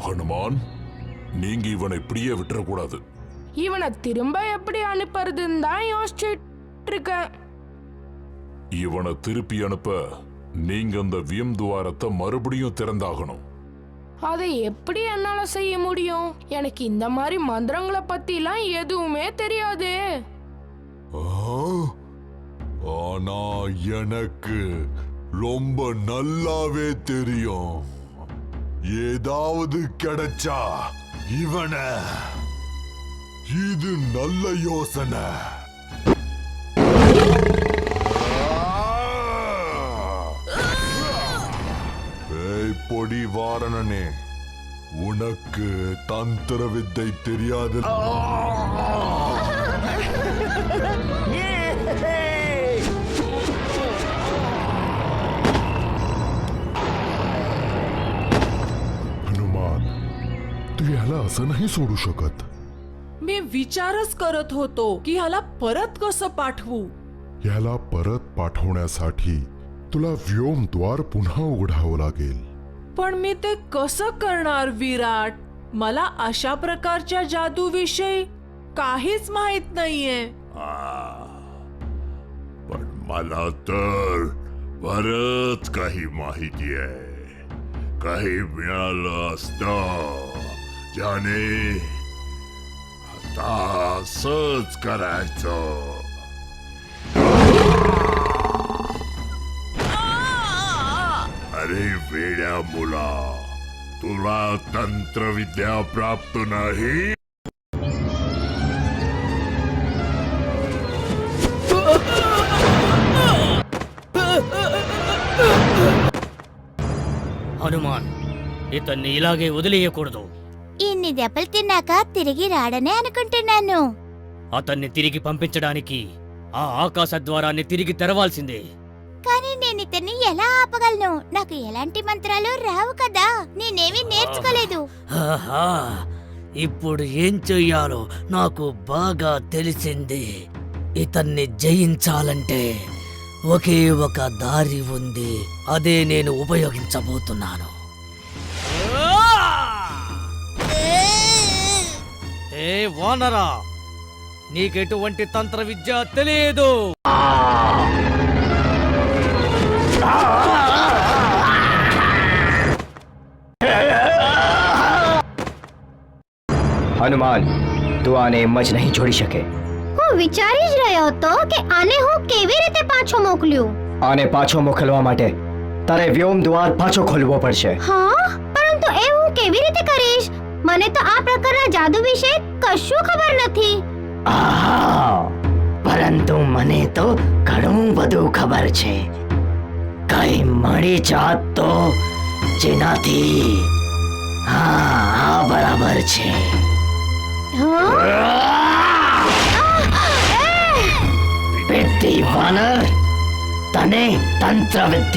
ஹனுமான், நீங்க இவனை இப்படியே விட்டுறக்கூடாது. இவனை திரும்ப எப்படி அனுப்புறதுன்னு தான் யோசிச்சுட்டு இருக்கேன். இவனை திருப்பி அனுப்ப நீங்க அந்த வியம் துவாரத்தை மறுபடியும் திறந்தாகணும். அதை எப்படி என்னால செய்ய முடியும்? எனக்கு இந்த மாதிரி மந்திரங்களை பத்திலாம் எதுவுமே தெரியாது. ஆனா எனக்கு ரொம்ப நல்லாவே தெரியும். ஏதாவது கிடைச்சா இவன, இது நல்ல யோசனை. பொடி வாரணனே, உனக்கு தந்திர வித்தை தெரியாது. हनुमान, तू याला असं नाही सोडू शकत. मी विचारच करत होतो की ह्याला परत कसं पाठवू. याला परत पाठवण्यासाठी तुला व्योमद्वार पुन्हा उघडावं लागेल. पण मी ते कसं करणार विराट? मला अशा प्रकारच्या जादूविषयी काहीच माहित नाहीये. पण मला तर बरंच काही माहिती आहे. काही मिळालं असतं ज्याने आता असंच करायचं. अरे वेड्या मुला, तुला तंत्रविद्या प्राप्त नाही. హనుమాన్, ఇతన్ని ఇలాగే వదిలేయకూడదు. ఇన్ని దెబ్బలు తిన్నాక తిరిగి రాడనే అనుకుంటున్నాను. అతన్ని తిరిగి పంపించడానికి ఆ ఆకాశ ద్వారాన్ని తిరిగి తెరవాల్సిందే. కానీ నేను ఇతన్ని ఎలా ఆపగలను? నాకు ఎలాంటి మంత్రాలు రావు కదా, నేనేమీ నేర్చుకోలేదు. ఆహా, ఇప్పుడు ఏం చెయ్యాలో నాకు బాగా తెలిసింది. ఇతన్ని జయించాలంటే ఒకే ఒక దారి ఉంది. అదే నేను ఉపయోగించబోతున్నాను. ఏ వానరా, నీకెటువంటి తంత్ర విద్య తెలియదు. હનુમાન, તું આને એમ જ નહીં છોડી શકે. હું વિચારી જ રહ્યો હતો કે આને હું કેવી રીતે પાછો મોકલ્યું. આને પાછો મોકલવા માટે તારે વ્યોમ દ્વાર પાછો ખોલવો પડશે. હા, પરંતુ એ હું કેવી રીતે કરીશ? મને તો આ પ્રકારના જાદુ વિશે કશું ખબર નથી. પરંતુ મને તો ઘણું બધું ખબર છે. કઈ મળી જાત તો જેનાથી હા બરાબર છે. પેટી વાનર, તને તંત્ર વિદ્યા